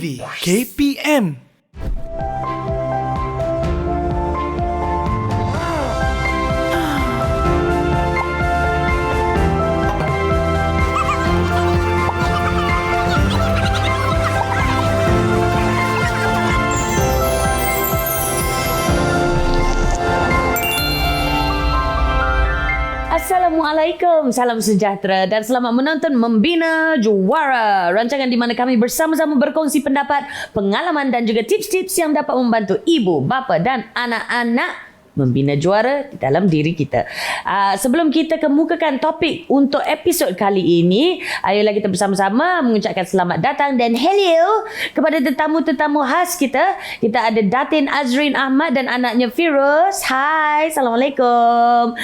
TV KPM. Assalamualaikum, salam sejahtera dan selamat menonton Membina Juara. Rancangan di mana kami bersama-sama berkongsi pendapat, pengalaman dan juga tips-tips yang dapat membantu ibu, bapa dan anak-anak membina juara di dalam diri kita. Sebelum kita kemukakan topik untuk episod kali ini, ayolah kita bersama-sama mengucapkan selamat datang dan hello kepada tetamu-tetamu khas kita. Kita ada Datin Azrin Ahmad dan anaknya Firuz. Hai, Assalamualaikum.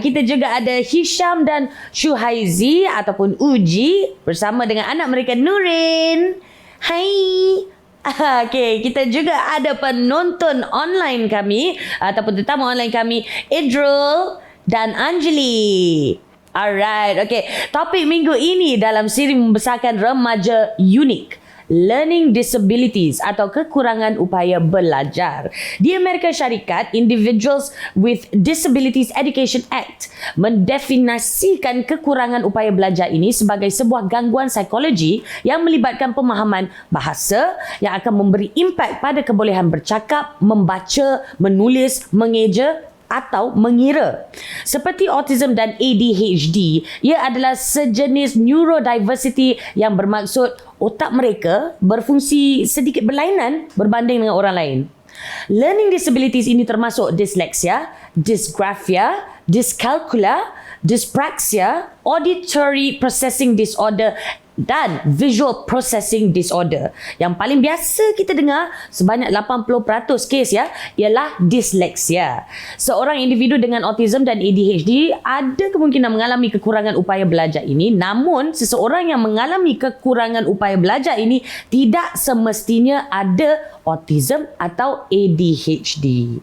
Kita juga ada Hisham dan Syuhaizi ataupun Uji bersama dengan anak mereka Nurin. Hai. Okey, kita juga ada penonton online kami ataupun tetamu online kami, Idrul dan Anjali. Alright, okey. Topik minggu ini dalam siri membesarkan remaja unik, learning disabilities atau kekurangan upaya belajar. Di Amerika Syarikat, Individuals with Disabilities Education Act mendefinisikan kekurangan upaya belajar ini sebagai sebuah gangguan psikologi yang melibatkan pemahaman bahasa yang akan memberi impak pada kebolehan bercakap, membaca, menulis, mengeja atau mengira. Seperti autism dan ADHD, ia adalah sejenis neurodiversity yang bermaksud otak mereka berfungsi sedikit berlainan berbanding dengan orang lain. Learning disabilities ini termasuk dyslexia, dysgraphia, dyscalculia, dyspraxia, auditory processing disorder dan visual processing disorder. Yang paling biasa kita dengar sebanyak 80% kes ialah dyslexia. Seorang individu dengan autism dan ADHD ada kemungkinan mengalami kekurangan upaya belajar ini, namun seseorang yang mengalami kekurangan upaya belajar ini tidak semestinya ada autism atau ADHD.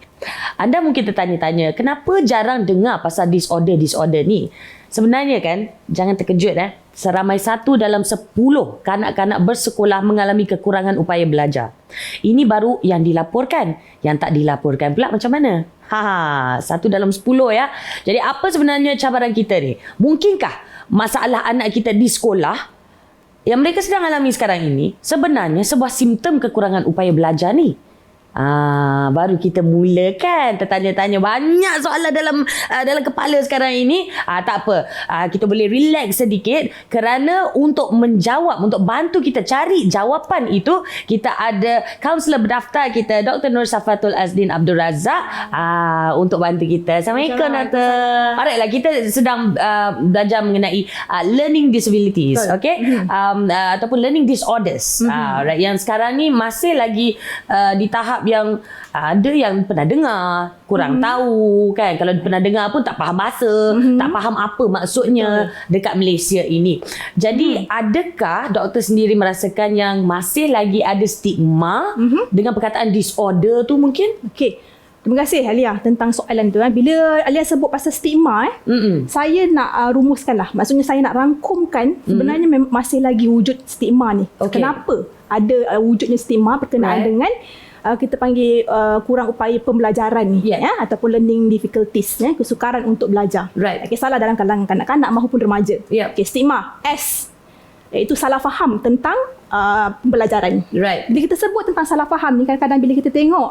Anda mungkin tertanya-tanya, kenapa jarang dengar pasal disorder ni? Sebenarnya kan, jangan terkejut seramai 1 dalam 10 kanak-kanak bersekolah mengalami kekurangan upaya belajar. Ini baru yang dilaporkan. Yang tak dilaporkan pula macam mana? 1 dalam 10 ya. Jadi apa sebenarnya cabaran kita ni? Mungkinkah masalah anak kita di sekolah yang mereka sedang alami sekarang ini sebenarnya sebuah simptom kekurangan upaya belajar ni? Baru kita mulakan tertanya-tanya, banyak soalan dalam kepala sekarang ini. Tak apa, kita boleh relax sedikit kerana untuk menjawab, untuk bantu kita cari jawapan itu, kita ada kaunselor berdaftar kita, Dr. Nur Safatul Azdin Abdul Razak, untuk bantu kita. Assalamualaikum, Doktor. Alright lah, kita sedang belajar mengenai learning disabilities, ataupun learning disorders. Right, yang sekarang ni masih lagi di tahap yang ada yang pernah dengar, kurang tahu kan. Kalau pernah dengar pun tak faham bahasa, tak faham apa maksudnya dekat Malaysia ini. Jadi adakah doktor sendiri merasakan yang masih lagi ada stigma dengan perkataan disorder tu mungkin? Okey. Terima kasih Alia tentang soalan tu. Bila Alia sebut pasal stigma, saya nak rumuskanlah. Maksudnya saya nak rangkumkan sebenarnya masih lagi wujud stigma ni. Kenapa ada wujudnya stigma berkenaan dengan kita panggil kurang upaya pembelajaran ni, ataupun learning difficulties, kesukaran untuk belajar. Okay, salah dalam kalangan kanak-kanak maupun remaja. Okay, stigma S, iaitu salah faham tentang pembelajaran. Bila kita sebut tentang salah faham ni, kadang-kadang bila kita tengok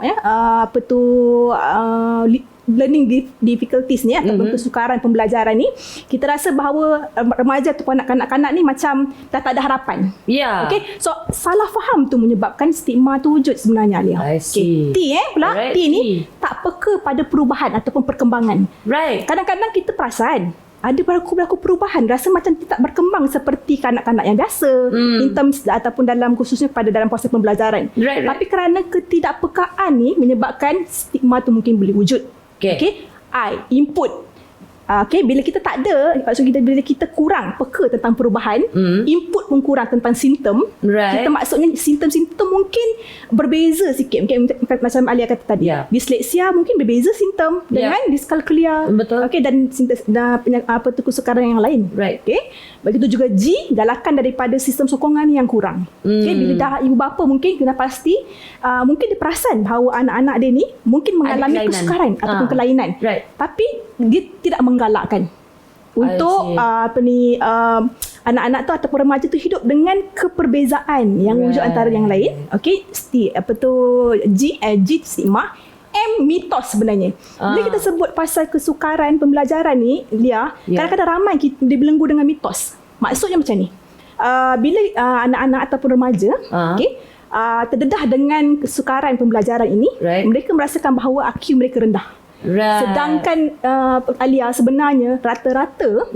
learning difficulties ni ataupun kesukaran pembelajaran ni, kita rasa bahawa remaja ataupun kanak-kanak ni macam dah tak ada harapan. Okay? So salah faham tu menyebabkan stigma tu wujud sebenarnya, Alia. Okay. T T ni tak peka pada perubahan ataupun perkembangan. Kadang-kadang kita perasan ada berlaku perubahan, rasa macam tidak berkembang seperti kanak-kanak yang biasa in terms ataupun khususnya pada dalam proses pembelajaran. Tapi kerana ketidakpekaan ni menyebabkan stigma tu mungkin boleh wujud. Okay. I, input. Okay, bila kita tak ada, maksud kita bila kita kurang peka tentang perubahan, input pun kurang tentang simptom. Kita maksudnya simptom-simptom mungkin berbeza sikit. Mungkin macam Alia kata tadi, disleksia mungkin berbeza simptom dengan diskalkulia. Betul. Okay, dan kesukaran yang lain. Okay. Begitu juga G, galakan daripada sistem sokongan yang kurang. Okay, bila dah ibu bapa mungkin kena pasti mungkin dia perasan bahawa anak-anak dia ni mungkin mengalami kesukaran ataupun kelainan. Tapi dia tidak menggalakkan untuk anak-anak tu ataupun remaja tu hidup dengan keperbezaan yang wujud antara yang lain. Okey, G stigma, M mitos sebenarnya. Bila kita sebut pasal kesukaran pembelajaran ni, Lia, kadang-kadang ramai kita dibelenggu dengan mitos. Maksudnya macam ni. Bila anak-anak ataupun remaja, terdedah dengan kesukaran pembelajaran ini, mereka merasakan bahawa IQ mereka rendah. Sedangkan Alia, sebenarnya rata-rata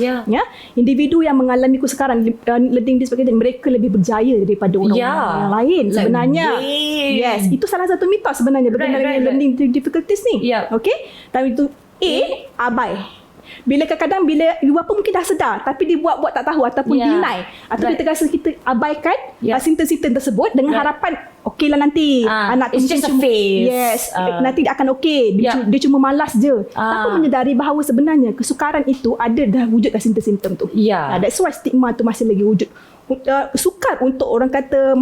individu yang mengalami kesukaran learning disability, mereka lebih berjaya daripada orang yang lain sebenarnya. Yes, itu salah satu mitos sebenarnya berkenaan dengan learning difficulties ni. Okay, dan itu abai. Bila kadang-kadang bila ibu bapa mungkin dah sedar tapi dia buat tak tahu ataupun deny atau kita rasa kita abaikan simptom-simptom tersebut dengan harapan okeylah nanti anak tu it's just a phase. Yes, nanti dia akan okey. Dia cuma malas je. Tanpa menyedari bahawa sebenarnya kesukaran itu ada dah wujud dah simptom-simptom tu. That's why stigma tu masih lagi wujud. Sukar untuk orang kata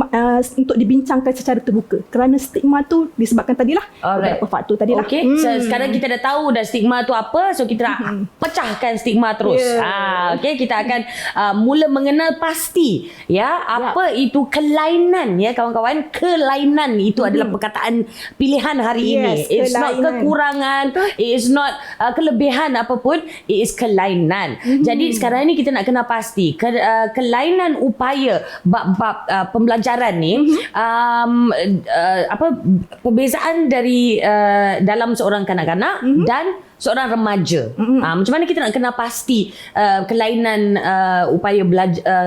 untuk dibincangkan secara terbuka kerana stigma tu disebabkan tadilah beberapa faktor tadilah. So, sekarang kita dah tahu dah stigma tu apa, so kita nak pecahkan stigma terus. Okay, kita akan mula mengenal pasti apa itu kelainan kawan-kawan. Kelainan itu adalah perkataan pilihan hari ini. It's not kekurangan, it is not kelebihan apapun, it is kelainan. Jadi sekarang ni kita nak kenal pasti kelainan upaya bab pembelajaran ni, perbezaan dari dalam seorang kanak-kanak dan seorang remaja. Macam mana kita nak kenal pasti kelainan upaya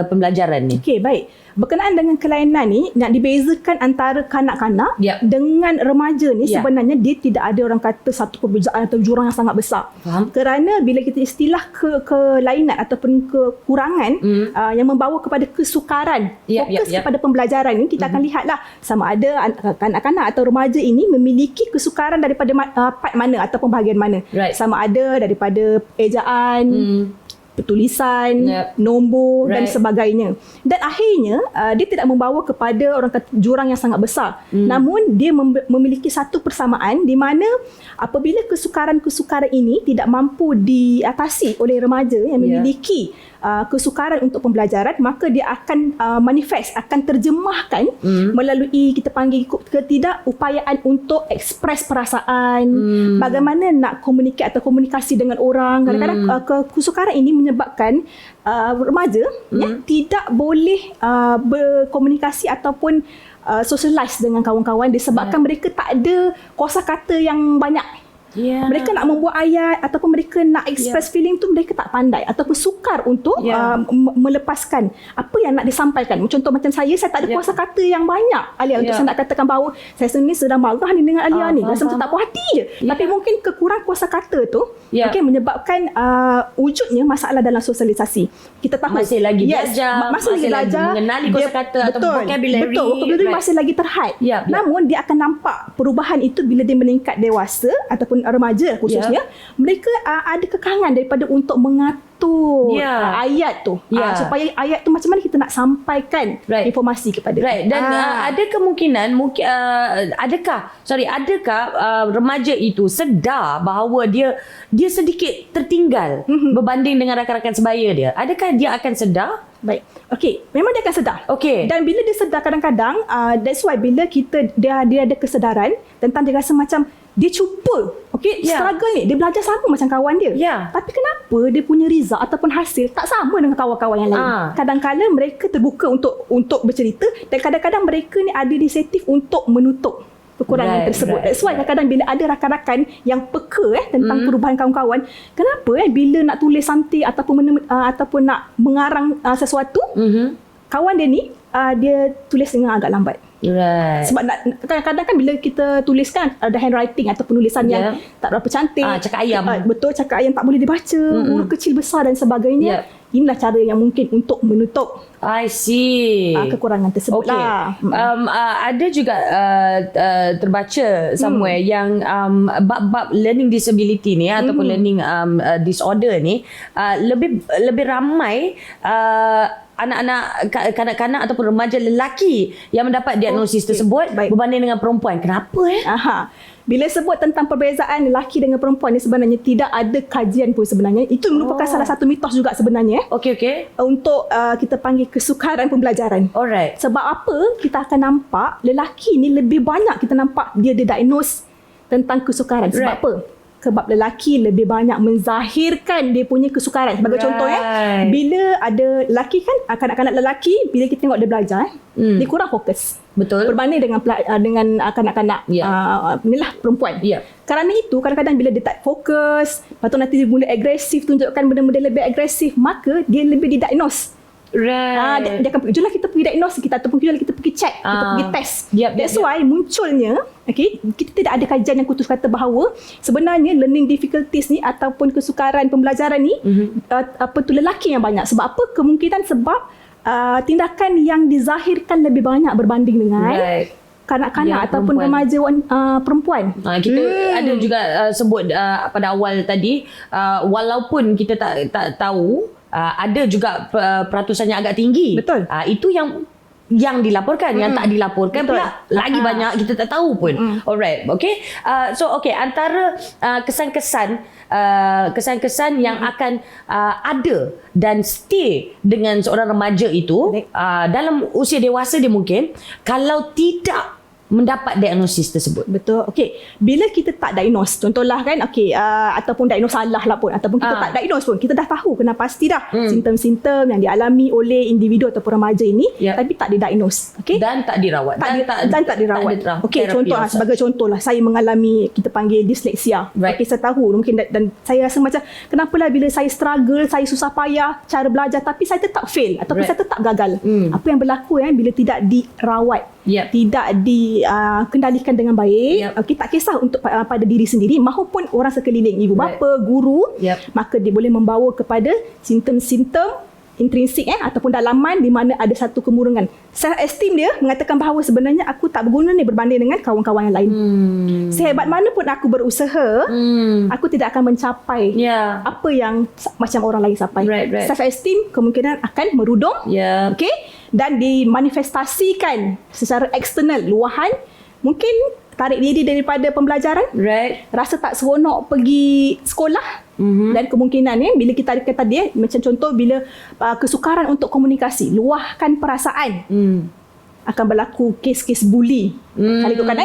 pembelajaran ni? Okey, baik. Berkenaan dengan kelainan ni, nak dibezakan antara kanak-kanak dengan remaja ni, sebenarnya dia tidak ada orang kata satu perbezaan atau jurang yang sangat besar. Kerana bila kita istilah kelainan ataupun kekurangan yang membawa kepada kesukaran, fokus kepada pembelajaran ni, kita akan lihatlah sama ada kanak-kanak atau remaja ini memiliki kesukaran daripada part mana ataupun bahagian mana. Sama ada daripada ejaan, tulisan, nombor dan sebagainya. Dan akhirnya dia tidak membawa kepada orang kata jurang yang sangat besar. Namun dia memiliki satu persamaan di mana apabila kesukaran-kesukaran ini tidak mampu diatasi oleh remaja yang memiliki kesukaran untuk pembelajaran, maka dia akan manifest, akan terjemahkan melalui kita panggil ketidakupayaan untuk ekspres perasaan, bagaimana nak komunikasi dengan orang. Kadang-kadang kesukaran ini menyebabkan remaja tidak boleh berkomunikasi ataupun socialize dengan kawan-kawan disebabkan mereka tak ada kosakata yang banyak. Mereka nak membuat ayat ataupun mereka nak express feeling tu, mereka tak pandai ataupun sukar untuk melepaskan apa yang nak disampaikan. Contoh macam saya tak ada kuasa kata yang banyak, Alia, untuk saya nak katakan bahawa saya sebenarnya sedang marah ni dengan Alia ni, rasa macam tak puas hati je. Tapi mungkin kekurangan kuasa kata tu menyebabkan wujudnya masalah dalam sosialisasi. Kita tahu masih lagi belajar, masih lagi belajar, mengenali kuasa kata atau vocabulary. Vocabulary masih lagi terhad. Namun dia akan nampak perubahan itu bila dia meningkat dewasa ataupun remaja khususnya, mereka ada kekangan daripada untuk mengatur ayat tu, supaya ayat tu macam mana kita nak sampaikan informasi kepada dan ada kemungkinan adakah remaja itu sedar bahawa dia sedikit tertinggal berbanding dengan rakan-rakan sebaya dia? Adakah dia akan sedar? Baik. Okey, memang dia akan sedar. Okey. Dan bila dia sedar, kadang-kadang that's why bila dia ada kesedaran tentang, dia rasa macam dia cuba, struggle ni, dia belajar sama macam kawan dia. Tapi kenapa dia punya result ataupun hasil tak sama dengan kawan-kawan yang lain? Kadang-kadang mereka terbuka untuk bercerita, dan kadang-kadang mereka ni ada inisiatif untuk menutup kekurangan tersebut. That's why kadang-kadang bila ada rakan-rakan yang peka tentang perubahan kawan-kawan, kenapa bila nak tulis something ataupun nak mengarang sesuatu, kawan dia ni dia tulis dengan agak lambat. Right. Sebab kadang-kadang kan bila kita tuliskan ada handwriting atau penulisan yang tak berapa cantik. Cakap ayam. Betul, cakap ayam tak boleh dibaca, huruf kecil besar dan sebagainya. Inilah cara yang mungkin untuk menutup I see. kekurangan tersebut lah. Ada juga terbaca somewhere yang bab learning disability ni ataupun learning disorder ni lebih ramai anak-anak, kanak-kanak ataupun remaja lelaki yang mendapat diagnosis tersebut berbanding dengan perempuan. Kenapa Bila sebut tentang perbezaan lelaki dengan perempuan ni, sebenarnya tidak ada kajian pun sebenarnya. Itu merupakan salah satu mitos juga sebenarnya. Okey. Untuk kita panggil kesukaran pembelajaran. Alright. Sebab apa? Kita akan nampak lelaki ni lebih banyak kita nampak dia didiagnose tentang kesukaran. Sebab apa? Sebab lelaki lebih banyak menzahirkan dia punya kesukaran. Sebagai contoh bila ada lelaki kan, kanak-kanak lelaki, bila kita tengok dia belajar, dia kurang fokus. Betul. Berbanding dengan kanak-kanak inilah perempuan. Kerana itu kadang-kadang bila dia tak fokus, lepas tu nanti dia mula agresif, tunjukkan benda-benda lebih agresif, maka dia lebih didiagnose. Right. Dia akan pergi, jomlah kita pergi diagnose kita ataupun jomlah kita pergi check, kita pergi test. That's why munculnya, kita tidak ada kajian yang khusus kata bahawa sebenarnya learning difficulties ni ataupun kesukaran pembelajaran ni lelaki yang banyak. Sebab apa? Kemungkinan sebab tindakan yang dizahirkan lebih banyak berbanding dengan kanak-kanak ataupun remaja perempuan. Kita ada juga sebut pada awal tadi, walaupun kita tak tahu, ada juga peratusan yang agak tinggi. Betul. Itu yang dilaporkan, yang tak dilaporkan pula lagi banyak kita tak tahu pun. Alright, okay. Antara kesan-kesan yang akan ada dan stay dengan seorang remaja itu dalam usia dewasa dia mungkin kalau tidak mendapat diagnosis tersebut. Betul. Okey, bila kita tak diagnose, contohlah kan, ataupun diagnose salah lah pun, ataupun kita tak diagnose pun, kita dah tahu kena pasti dah simptom-simptom yang dialami oleh individu ataupun remaja ini, tapi tak didiagnose. Okey. Dan tak dirawat. Dan tak dirawat. Okey, contohlah, sebagai contohlah, saya mengalami, kita panggil disleksia. Okey, saya tahu mungkin dan saya rasa macam kenapalah bila saya struggle, saya susah payah cara belajar tapi saya tetap fail ataupun saya tetap gagal. Apa yang berlaku bila tidak dirawat, tidak dikendalikan dengan baik, tak kisah untuk pada diri sendiri maupun orang sekeliling, ibu bapa, guru, maka dia boleh membawa kepada simptom-simptom intrinsik ataupun dalaman di mana ada satu kemurungan. Self esteem dia mengatakan bahawa sebenarnya aku tak berguna ni berbanding dengan kawan-kawan yang lain. Sehebat mana pun aku berusaha, aku tidak akan mencapai apa yang macam orang lain capai. Self esteem kemungkinan akan merudum. Okey, dan dimanifestasikan secara eksternal, luahan, mungkin tarik diri daripada pembelajaran, rasa tak seronok pergi sekolah, dan kemungkinan bila kita kata dia macam contoh bila kesukaran untuk komunikasi, luahkan perasaan, akan berlaku kes-kes bully. Kali tu kan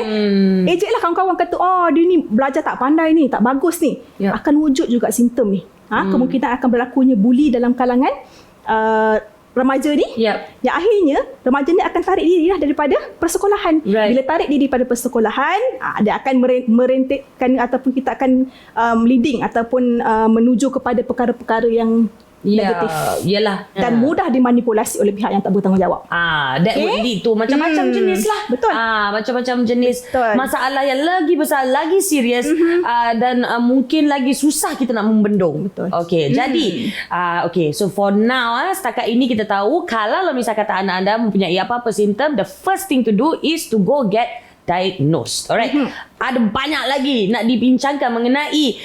ejeklah kawan-kawan kata, dia ni belajar tak pandai ni, tak bagus ni, akan wujud juga simptom ni. Kemungkinan akan berlakunya bully dalam kalangan remaja ni, yang akhirnya remaja ni akan tarik diri daripada persekolahan. Bila tarik diri daripada persekolahan, dia akan merentikkan ataupun kita akan leading ataupun menuju kepada perkara-perkara yang negatif. Dan mudah dimanipulasi oleh pihak yang tak bertanggungjawab. That would lead to macam-macam jenis lah. Betul. Macam-macam jenis masalah yang lagi besar, lagi serius, dan mungkin lagi susah kita nak membendung. Betul. Okay, jadi so for now, setakat ini kita tahu kalau misal kata anak anda mempunyai apa-apa simptom, the first thing to do is to go get diagnosed. Alright. Ada banyak lagi nak dibincangkan mengenai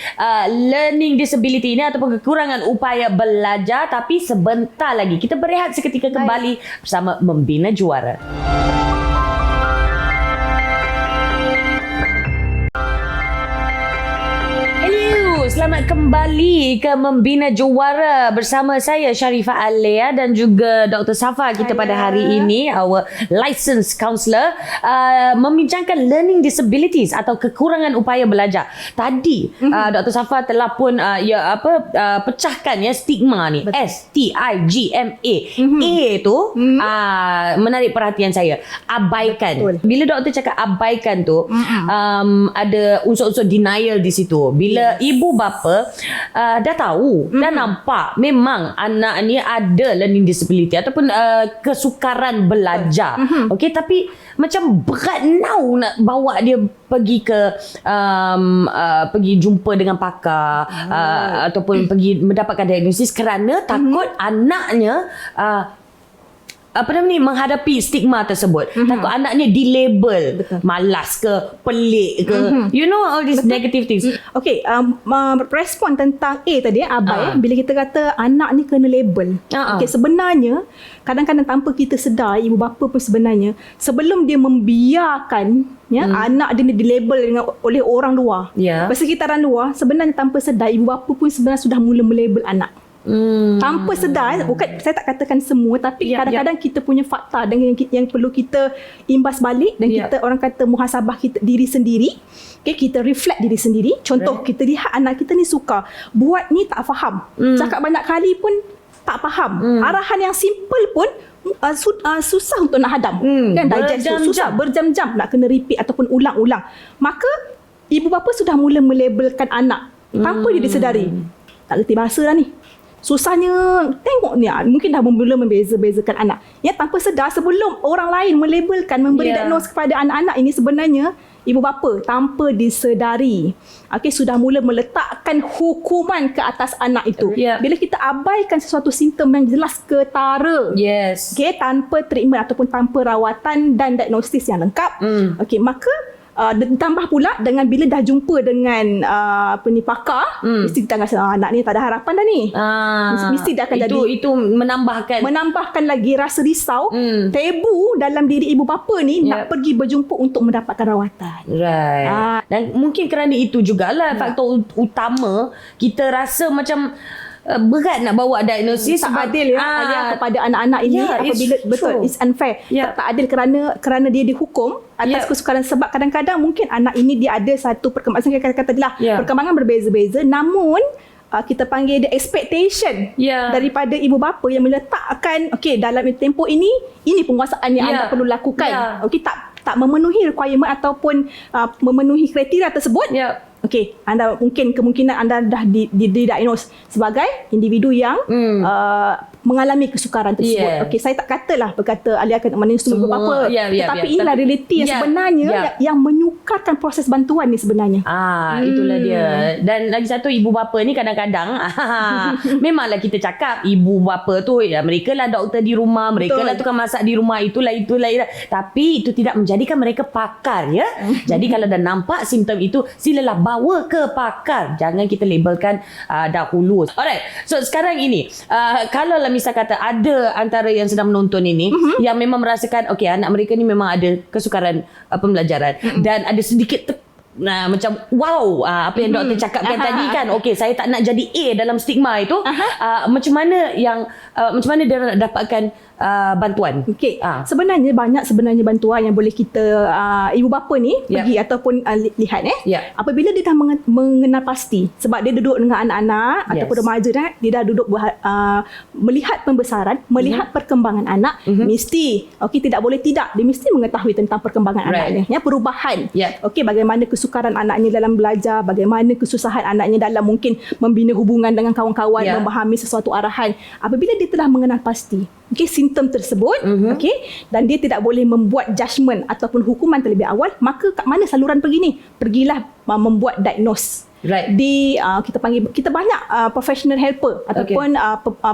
learning disability ini ataupun kekurangan upaya belajar, tapi sebentar lagi kita berehat seketika kembali bersama Membina Juara. Selamat kembali ke Membina Juara bersama saya Sharifah Alia dan juga Dr. Safa kita pada hari ini, our licensed counsellor, membincangkan learning disabilities atau kekurangan upaya belajar. Tadi Dr. Safa telah pun pecahkan stigma ni. S-T-I-G-M-A. A tu menarik perhatian saya. Abaikan. Betul. Bila doktor cakap abaikan tu, ada unsur-unsur denial di situ. Bila ibu bapa bapa dah tahu, dah nampak memang anak ni ada learning disability ataupun kesukaran belajar. Okey, tapi macam berat nak bawa dia pergi ke pergi jumpa dengan pakar ataupun pergi mendapatkan diagnosis kerana takut anaknya menghadapi stigma tersebut. Takut anaknya dilabel malas ke, pelik ke, you know, all these negative things. Okay, respon tentang A tadi, Abai, bila kita kata anak ni kena label. Okay, sebenarnya kadang-kadang tanpa kita sedar, ibu bapa pun sebenarnya sebelum dia membiarkan anak dia dilabel oleh orang luar, persekitaran luar, sebenarnya tanpa sedar ibu bapa pun sebenarnya sudah mula melabel anak. Tanpa sedar, bukan saya tak katakan semua, tapi kadang-kadang kita punya fakta dan yang perlu kita imbas balik dan kita orang kata muhasabah kita diri sendiri. Okay, kita reflect diri sendiri. Contoh, kita lihat anak kita ni suka buat ni, tak faham, cakap banyak kali pun tak faham, arahan yang simple pun susah untuk nak hadam, kan, digest susah, berjam-jam nak kena repeat ataupun ulang-ulang. Maka ibu bapa sudah mula melabelkan anak tanpa dia disedari. Tak reti bahasa dah ni, susahnya, tengok ni, mungkin dah mula membeza-bezakan anak. Ya, tanpa sedar sebelum orang lain melabelkan, memberi diagnos kepada anak-anak ini, sebenarnya ibu bapa tanpa disedari, sudah mula meletakkan hukuman ke atas anak itu. Bila kita abaikan sesuatu simptom yang jelas ketara, tanpa treatment ataupun tanpa rawatan dan diagnosis yang lengkap, maka ditambah pula dengan bila dah jumpa dengan pakar, mesti kita rasa anak ni tak ada harapan dah ni. Mesti dah akan jadi itu menambahkan lagi rasa risau, tabu dalam diri ibu bapa ni nak pergi berjumpa untuk mendapatkan rawatan. Dan mungkin kerana itu jugalah faktor utama kita rasa macam berat nak bawa diagnosis tak adil kepada anak-anak ini apabila it's unfair. Tak adil kerana dia dihukum atas kesukaran, sebab kadang-kadang mungkin anak ini dia ada satu perkembangan, saya kata tadilah, perkembangan berbeza-beza, namun kita panggil dia expectation daripada ibu bapa yang meletakkan dalam tempoh ini penguasaan yang anda perlu lakukan. Tak memenuhi requirement ataupun memenuhi kriteria tersebut, anda kemungkinan anda dah didiagnose sebagai individu yang mengalami kesukaran tersebut. Saya tak berkata Alia akan mana semua apa, tetapi inilah realiti yang sebenarnya yang menyukarkan proses bantuan ni sebenarnya. Itulah dia. Dan lagi satu, ibu bapa ni kadang-kadang memanglah kita cakap ibu bapa tu mereka lah doktor di rumah, mereka lah tukang masak di rumah, itulah. Tapi itu tidak menjadikan mereka pakar, Jadi kalau dah nampak simptom itu, silalah bawa ke pakar. Jangan kita labelkan dahulu. Alright. So sekarang ini kalau lah misal kata ada antara yang sedang menonton ini yang memang merasakan anak mereka ni memang ada kesukaran pembelajaran dan ada sedikit macam wow, apa yang doktor cakapkan tadi kan, saya tak nak jadi A dalam stigma itu, macam mana dia nak dapatkan bantuan? Sebenarnya banyak bantuan yang boleh kita ibu bapa ni pergi ataupun lihat apabila dia dah mengenal pasti, sebab dia duduk dengan anak-anak ataupun remaja, dia dah duduk melihat pembesaran, melihat perkembangan anak, mesti tidak boleh tidak, dia mesti mengetahui tentang perkembangan anaknya, perubahan, bagaimana kesukaran anaknya dalam belajar, bagaimana kesusahan anaknya dalam mungkin membina hubungan dengan kawan-kawan, memahami sesuatu arahan. Apabila dia telah mengenal pasti simptom tersebut, dan dia tidak boleh membuat judgement ataupun hukuman terlebih awal, maka kat mana saluran pergi ni? Pergilah membuat diagnos. Kita panggil, kita banyak professional helper ataupun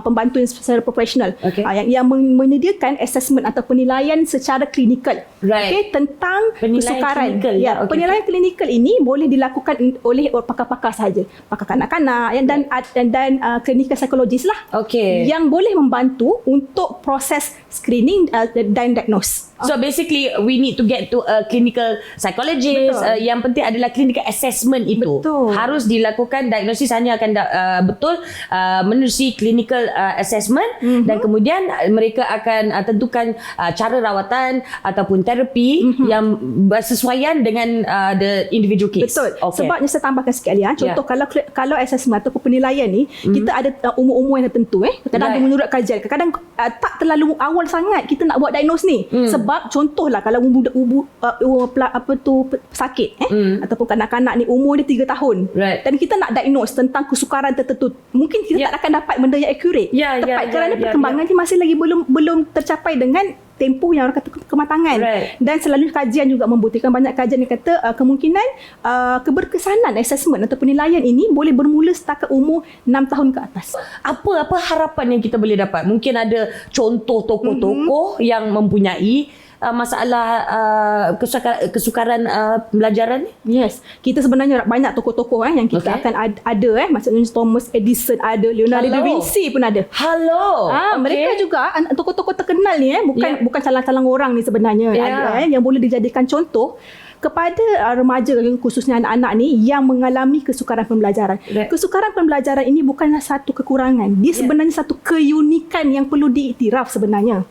pembantu yang secara profesional yang menyediakan assessment atau penilaian secara klinikal tentang kesukaran. Penilaian klinikal ini boleh dilakukan oleh pakar-pakar sahaja, pakar kanak-kanak dan klinikal psikologis lah, yang boleh membantu untuk proses screening dan diagnos. So basically we need to get to a clinical psychologist. Yang penting adalah clinical assessment itu. Harus dilakukan, diagnosis hanya akan betul menerusi clinical assessment, dan kemudian mereka akan tentukan cara rawatan ataupun terapi yang bersesuaian dengan the individual case. Sebabnya saya tambahkan sikit Alia. Contoh kalau assessment ataupun penilaian ni, kita ada umur-umur yang tertentu. Kadang-kadang menurut kajian, kadang-kadang tak terlalu awal sangat kita nak buat diagnos ni. Sebab contohlah kalau sakit ataupun kanak-kanak ni umur dia 3 tahun, Right. Dan kita nak diagnose tentang kesukaran tertentu, mungkin kita tak akan dapat benda yang accurate, tepat, kerana perkembangan ni masih lagi belum tercapai dengan tempoh yang orang kata kematangan. Right. Dan selalu kajian juga membuktikan, banyak kajian yang kata kemungkinan keberkesanan assessment atau penilaian ini boleh bermula setakat umur 6 tahun ke atas. Apa harapan yang kita boleh dapat? Mungkin ada contoh tokoh-tokoh yang mempunyai masalah kesukaran pembelajaran ni? Yes, kita sebenarnya banyak tokoh-tokoh yang kita akan ada, maksudnya Thomas Edison ada, Leonardo da Vinci pun ada. Mereka juga tokoh-tokoh terkenal ni, bukan calang-calang orang ni sebenarnya, yang boleh dijadikan contoh kepada remaja, khususnya anak-anak ni yang mengalami kesukaran pembelajaran. Kesukaran pembelajaran ini bukanlah satu kekurangan, dia sebenarnya satu keunikan yang perlu diiktiraf sebenarnya.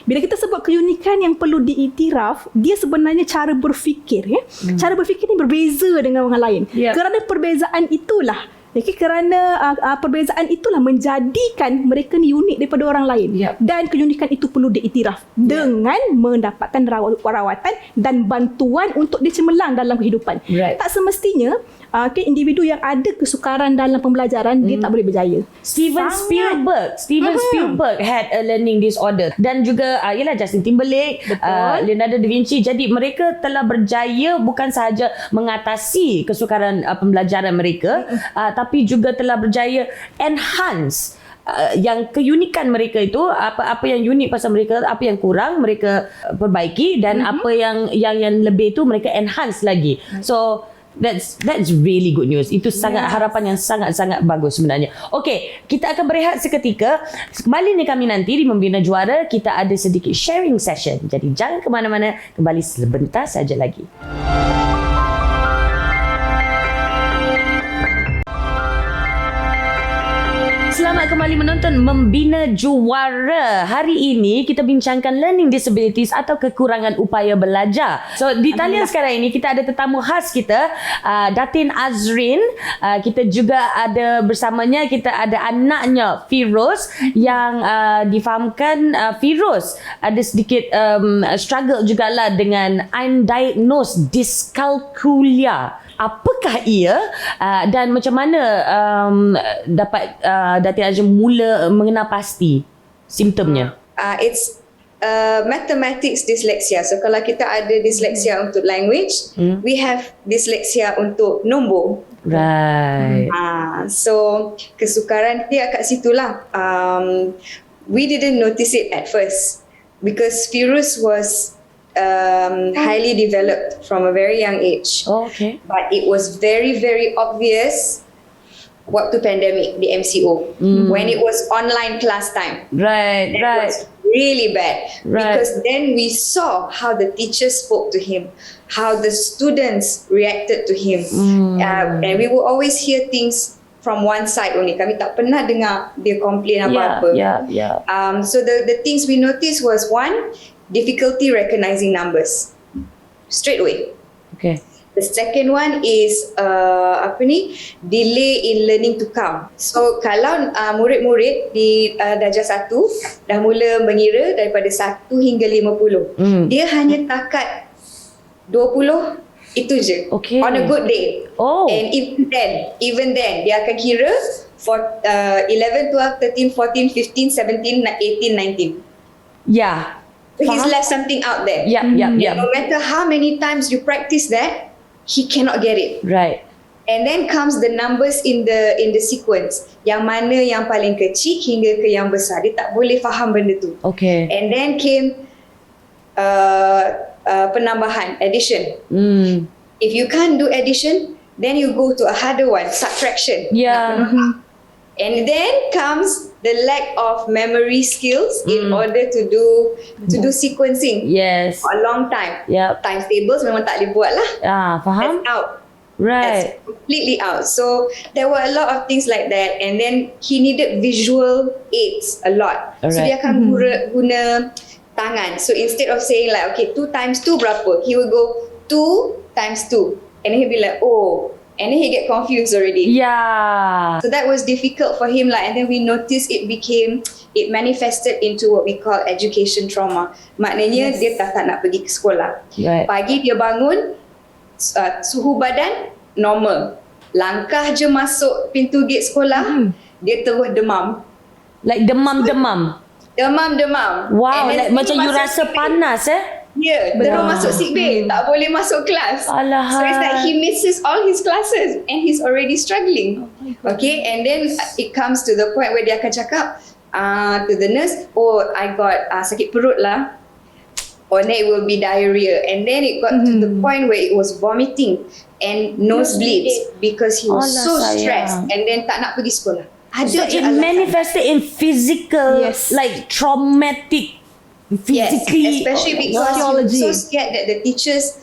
Bila kita sebut keunikan yang perlu diiktiraf, dia sebenarnya cara berfikir. Cara berfikir ni berbeza dengan orang lain. Kerana perbezaan itulah, perbezaan itulah menjadikan mereka ni unik daripada orang lain. Dan keunikan itu perlu diiktiraf dengan mendapatkan rawatan dan bantuan untuk dia cemerlang dalam kehidupan. Tak semestinya individu yang ada kesukaran dalam pembelajaran dia tak boleh berjaya. Steven Spielberg had a learning disorder, dan juga ialah Justin Timberlake, Leonardo da Vinci. Jadi mereka telah berjaya bukan sahaja mengatasi kesukaran pembelajaran mereka, tapi juga telah berjaya enhance yang keunikan mereka itu, apa yang unik pasal mereka, apa yang kurang mereka perbaiki, dan apa yang lebih itu mereka enhance lagi. So that's really good news. Itu sangat harapan yang sangat-sangat bagus sebenarnya. Okey, kita akan berehat seketika. Kembali ni kami nanti di Membina Juara, kita ada sedikit sharing session. Jadi jangan ke mana-mana, kembali sebentar saja lagi. Selamat kembali menonton Membina Juara. Hari ini kita bincangkan learning disabilities atau kekurangan upaya belajar. So di talian sekarang ini kita ada tetamu khas kita, Datin Azrin. Kita juga ada bersamanya, kita ada anaknya Firoz yang difahamkan Firoz ada sedikit struggle jugalah dengan undiagnosed dyscalculia. Apakah ia dan macam mana dapat Datin Azrin mula mengenal pasti simptomnya? It's mathematics dyslexia. So kalau kita ada dyslexia untuk language, we have dyslexia untuk nombor. Right. So kesukaran dia kat situlah. We didn't notice it at first because Firuz was highly developed from a very young age. Okay. But it was very, very obvious waktu pandemic, the MCO, when it was online class time. Right. It was really bad. Because then we saw how the teachers spoke to him, how the students reacted to him. And we will always hear things from one side only. Kami tak pernah dengar dia complain apa-apa. So the things we noticed was, one, difficulty recognizing numbers straight away. Okay. The second one is delay in learning to count. So kalau murid-murid di darjah 1 dah mula mengira daripada 1 hingga 50, dia hanya takat 20 itu je. Okay. On a good day. And even then dia akan kira for 11, 12, 13, 14, 15, 17, 18, 19. Yeah. He's left something out there. No matter how many times you practice that, he cannot get it. Right. And then comes the numbers in the sequence. Yang mana yang paling kecil hingga ke yang besar. Dia tak boleh faham benda tu. Okay. And then came penambahan, addition. If you can't do addition, then you go to a harder one, subtraction. And then comes the lack of memory skills in order to do sequencing. Yes. For a long time. Times tables memang tak boleh buat lah. Faham? That's out. Right. That's completely out. So there were a lot of things like that. And then he needed visual aids a lot. So dia akan guna tangan. So instead of saying like, okay, 2 times 2 berapa? He will go 2 times 2. And then he'll be like, oh. And then he get confused already. So that was difficult for him lah. And then we noticed it manifested into what we call education trauma. Maknanya dia tak nak pergi ke sekolah. Pagi dia bangun, suhu badan normal. langkah je masuk pintu gate sekolah, dia terus demam. Like demam-demam. Demam. Wow, And then like macam you masuk rasa sick bay. panas Ya, terus masuk sick bay, tak boleh masuk kelas. Alahai. So it's like he misses all his classes and he's already struggling. Okay, and then it comes to the point where dia akan cakap to the nurse, oh, I got sakit perut lah. Or then it will be diarrhea. And then it got to the point where it was vomiting and nosebleeds because he was so Alah, stressed sayang. and then tak nak pergi sekolah. So it manifested in physical, Yes. like traumatic, Yes, physically. especially because he was so scared that the teachers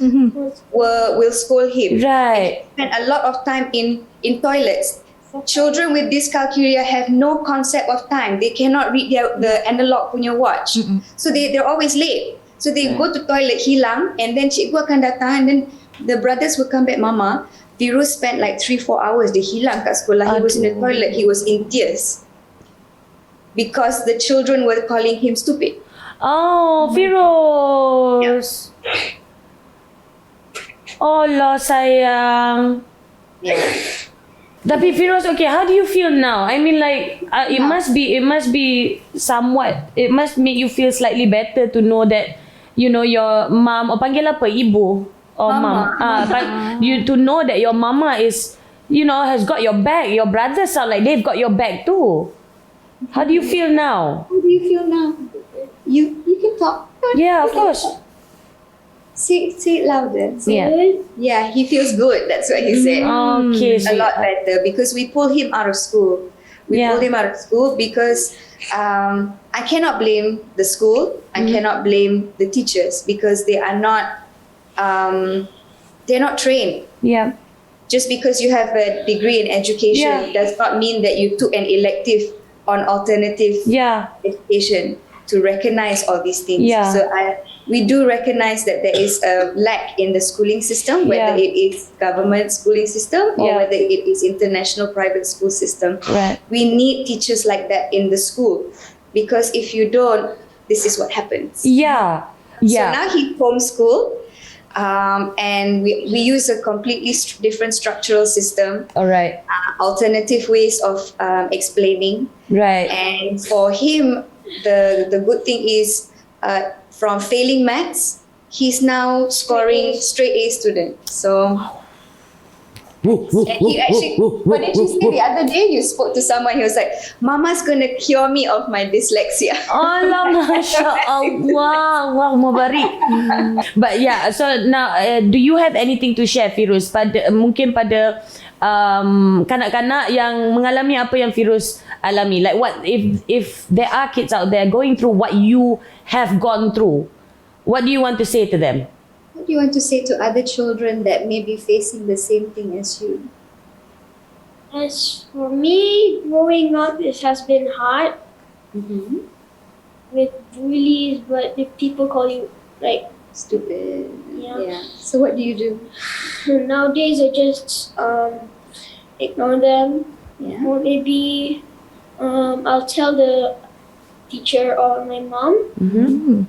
will scold him. Right. Spend a lot of time in toilets. Children with dyscalculia have no concept of time. They cannot read the analog punya watch. So they're always late. So they go to toilet, hilang, and then cikgu akan datang, and then the brothers will come back, Mama, Firuz spent like 3-4 hours. Dia hilang kat sekolah. He was in the toilet. He was in tears. Because the children were calling him stupid. Oh, Firuz. Oh, Allah sayang. Yeah. Tapi Firuz, okay, how do you feel now? I mean, like, it must be somewhat, it must make you feel slightly better to know that, you know, your mom, panggil apa, ibu or mom. But you to know that your mama is, you know, has got your back. Your brothers sound like they've got your back too. How do you feel now? How do you feel now? You can talk. Yeah, of course. Say it louder. Yeah. Yeah, he feels good. That's what he said. Okay, A lot better because we pulled him out of school. We Yeah. pulled him out of school because I cannot blame the school. I cannot blame the teachers because they are not they're not trained. Yeah. Just because you have a degree in education does not mean that you took an elective on alternative Yeah. education to recognize all these things. Yeah. So we do recognize that there is a lack in the schooling system, whether Yeah. it is government schooling system or Yeah. whether it is international private school system. Right. We need teachers like that in the school because if you don't, this is what happens. Yeah. So Yeah. now he homeschool, and we use a completely different structural system, All right. alternative ways of explaining. Right. And for him, the good thing is from failing maths, he's now scoring straight A student. So and he actually, what did you say the other day? You spoke to someone, he was like, Mama's gonna cure me of my dyslexia. Allah, Masya Allah. Wow, Mubarak. But yeah, so now, do you have anything to share, Firuz? Mungkin pada kanak-kanak yang mengalami apa yang Firuz alami. Like what, if there are kids out there going through what you have gone through, what do you want to say to them? What do you want to say to other children that may be facing the same thing as you? As for me, growing up, it has been hard with bullies, but if people call you like Stupid. Yeah. So what do you do? nowadays, I just ignore them. Yeah. Or maybe I'll tell the teacher or my mom.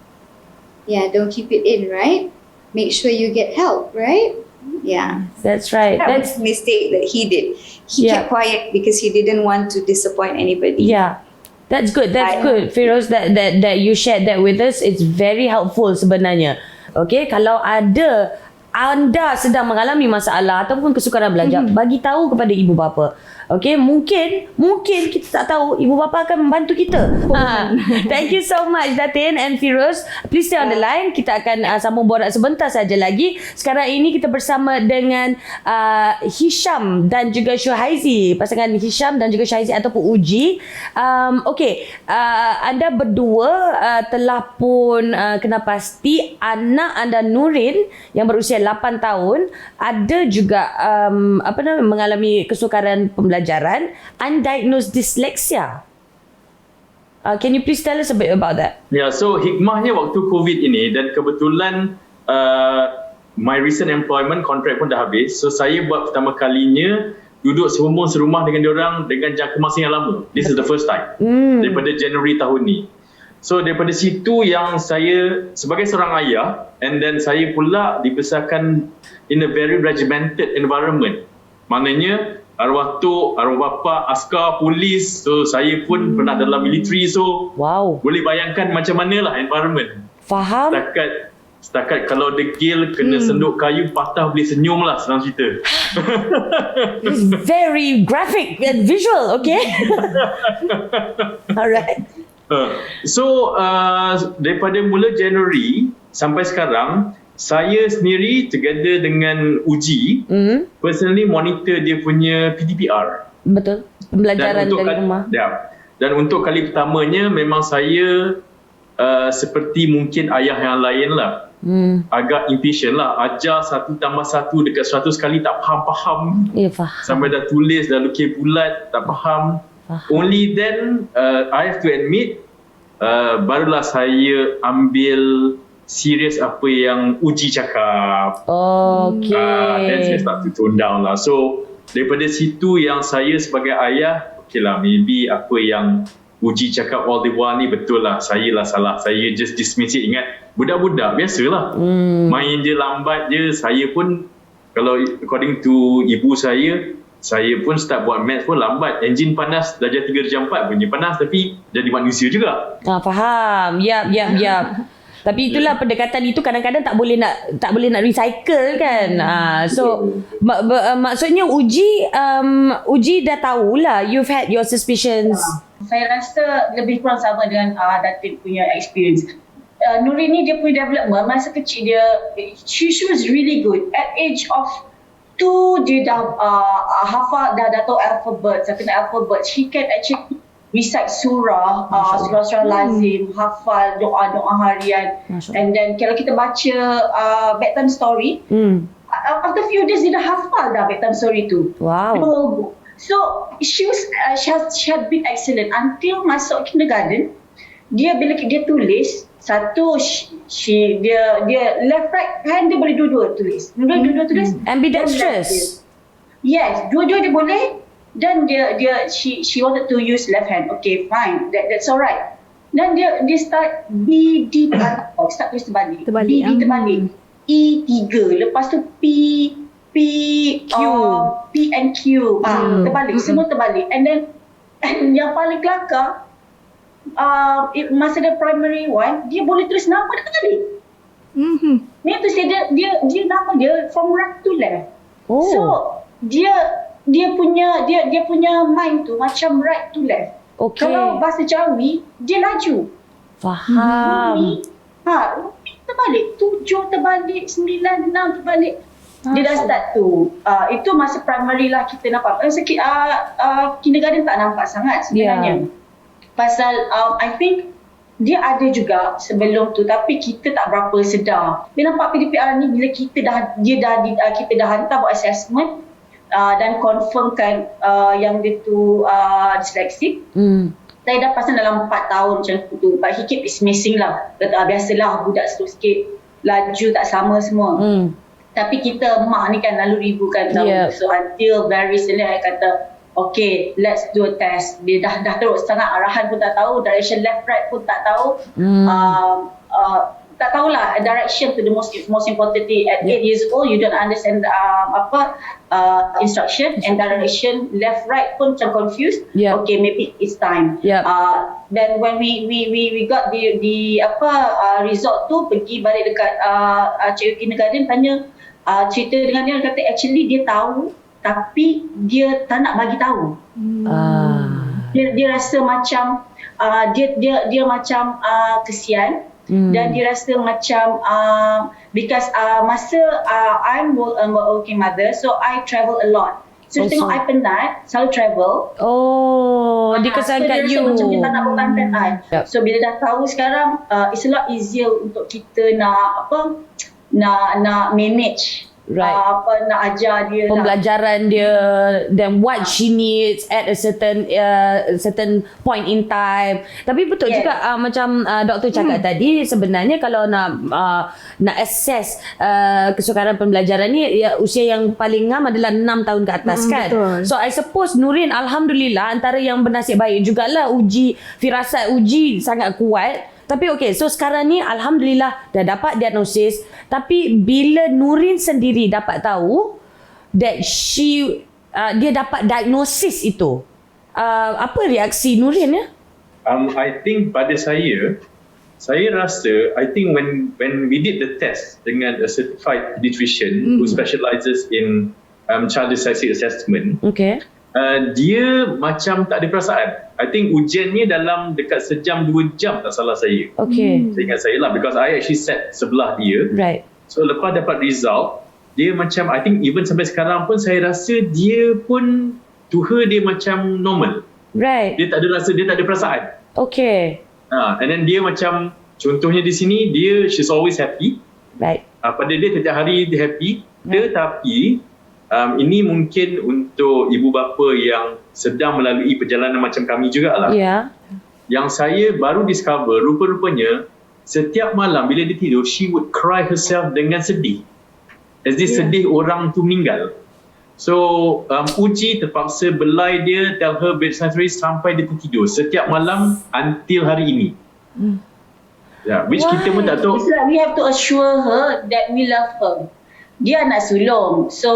Yeah, don't keep it in, right? Make sure you get help, right? Yeah. That's right. That That's was a mistake that he did. He kept quiet because he didn't want to disappoint anybody. yeah. That's good. That's good, Firuz, that you shared that with us. It's very helpful sebenarnya. Okay, kalau ada anda sedang mengalami masalah ataupun kesukaran belajar, bagi tahu kepada ibu bapa. Okay, mungkin kita tak tahu, ibu bapa akan membantu kita. Thank you so much Datin and Firuz. Please stay on the line. Kita akan sambung borak sebentar saja lagi. Sekarang ini kita bersama dengan Hisham dan juga Syuhaizi, pasangan Hisham dan juga Syuhaizi ataupun Uji. Okay, anda berdua telah pun kena pasti anak anda Nurin yang berusia 8 tahun ada juga mengalami kesukaran pembelajaran, undiagnosed dyslexia. Can you please tell us a bit about that? Ya, so hikmahnya waktu COVID ini dan kebetulan my recent employment contract pun dah habis. So saya buat pertama kalinya duduk serumah dengan diorang dengan jangka masa yang lama. This is the first time. Daripada Januari tahun ni. So daripada situ yang saya sebagai seorang ayah, and then saya pula dibesarkan in a very regimented environment. Maknanya arwah tok, arwah bapa, askar, polis. So saya pun pernah dalam military. So Wow. boleh bayangkan macam manalah environment. Faham? Setakat kalau degil kena senduk kayu patah boleh senyum lah, senang cerita. It's very graphic and visual, okay? Alright. So daripada mula Januari sampai sekarang, saya sendiri together dengan Uji personally monitor dia punya PDPR. Betul. Pembelajaran dari rumah. Dan untuk kali pertamanya memang saya seperti mungkin ayah yang lain lah, agak impatient lah. Ajar 1+1 dekat 100 kali tak faham. Ya, faham. Sampai dah tulis, dah lukis bulat, tak faham. Only then I have to admit, barulah saya ambil serius apa yang Uji cakap. Okay. Then saya start to tone down lah. So daripada situ yang saya sebagai ayah, okay lah, maybe apa yang Uji cakap all the while ni betul lah. Saya lah salah. Saya just dismiss it. Ingat, budak-budak biasalah. Main je lambat je. Saya pun, kalau according to ibu saya pun start buat maths pun lambat. Enjin panas, darjah 3/4 bunyi panas, tapi jadi manusia juga. Faham. Yap. Tapi itulah pendekatan itu kadang-kadang tak boleh nak recycle kan. So maksudnya Uji dah tahulah you've had your suspicions. Saya rasa lebih kurang sama dengan Datin punya experience. Nurin ni dia punya development masa kecil dia, she was really good. At age of 2 dia dah hafal, dah tahu alphabet, dah kena alphabet. She can actually recite surah, surah lazim, hafal doa-doa harian. And then kalau kita baca bedtime story, after few days dia dah hafal dah bedtime story tu. Wow. The whole book. So she had been excellent until masuk kindergarten. Dia bila dia tulis, satu dia left right hand dia boleh dua-dua tulis. Dua-dua tulis. Ambidextrous. Yes, dua-dua dia boleh. Dan she wanted to use left hand. Okay, fine. That's alright. Dan dia start BD terbalik. Start tulis terbalik. BD terbalik. E3. Lepas tu P and Q. Terbalik. Semua terbalik. And yang paling kelakar, masa dia primary 1, dia boleh tulis nama dia terbalik. Ni tu saya dia nama dia from right to left. So dia punya mind tu macam right to left. Okay. Kalau bahasa Jawi, dia laju. Faham. Rumi terbalik, 7 terbalik, 9, 6 terbalik. Dia dah start tu. Itu masa primary lah kita nampak. Kindergarten tak nampak sangat sebenarnya. Pasal I think dia ada juga sebelum tu, tapi kita tak berapa sedar. Dia nampak PDPR ni bila kita dah hantar buat assessment, dan confirmkan yang dia tu dyslexic. Saya dah pasang dalam 4 tahun macam tu. But he keep dismissing lah. Kata biasalah budak sikit laju tak sama semua. Tapi kita mak ni kan lalu ribu kan tahu. So until very recently I kata, okay, let's do a test. Dia dah teruk sangat, arahan pun tak tahu, direction left right pun tak tahu. Tak tahulah direction to the most important thing. At 8 years old, you don't understand instruction and direction left right pun macam confused. Okay, maybe it's time. Then when we got the result tu, pergi balik dekat cikgu kindergarten, tanya cerita dengan dia, kata actually dia tahu tapi dia tak nak bagi tahu. Dia rasa macam dia macam kesian. Dan dia rasa macam because masa I'm a working mother, so I travel a lot. So tengok I penat, selalu travel. Dia kesan kat you. Macam dia tak nak berkantaan. So bila dah tahu sekarang, it's a lot easier untuk kita nak manage. Nak ajar dia pembelajaran dia, then what she needs at a certain point in time. Tapi betul juga macam doktor cakap tadi, sebenarnya kalau nak assess kesukaran pembelajaran ni, usia yang paling ngam adalah 6 tahun ke atas kan. Betul. So I suppose Nurin alhamdulillah antara yang bernasib baik jugalah. Firasat Uji sangat kuat. Tapi okay, so sekarang ni alhamdulillah dah dapat diagnosis. Tapi bila Nurin sendiri dapat tahu that she dia dapat diagnosis itu, apa reaksi Nurin ya? I think pada saya rasa, I think when we did the test dengan a certified pediatrician who specializes in child dyslexia assessment, Okay. Dia macam tak ada perasaan. I think ujian ni dalam dekat sejam 2 jam tak salah saya. Okay. Seingat saya lah, because I actually sat sebelah dia. Right. So lepas dapat result, dia macam, I think even sampai sekarang pun saya rasa dia pun, to her dia macam normal. Right. Dia tak ada rasa, dia tak ada perasaan. Okay. And then dia macam, contohnya di sini, she's always happy. Right. Pada dia setiap hari dia happy. Tetapi ini mungkin untuk ibu bapa yang sedang melalui perjalanan macam kami jugalah. Yeah. Yang saya baru discover, rupa-rupanya setiap malam bila dia tidur, she would cry herself dengan sedih. As if sedih orang tu meninggal. So Uji terpaksa belai dia, tell her bedtime stories sampai dia tertidur setiap malam until hari ini. Which kita pun tak tahu. It's like we have to assure her that we love her. Dia anak sulung, so